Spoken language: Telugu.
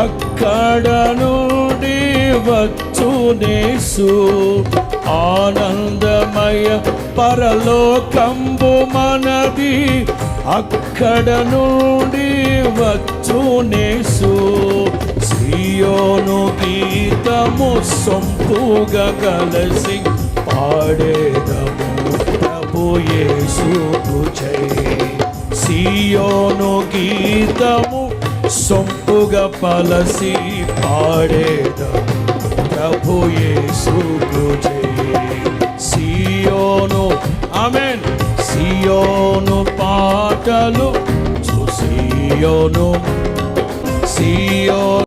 అక్కడ నుండి వచ్చునేసు ఆనందమయ పరలోకంబు మనది. అక్కడ నుండి వచ్చునేసు సియోను గీతము సొంపుగా కలిసి పాడేదము ప్రభు యేసుకు జై. సియోను గీతము సొంపుగా పలసి పాడేదము ప్రభు యేసుకు జై. సియోను ఆమేన్. సియోను పాటలు సియోను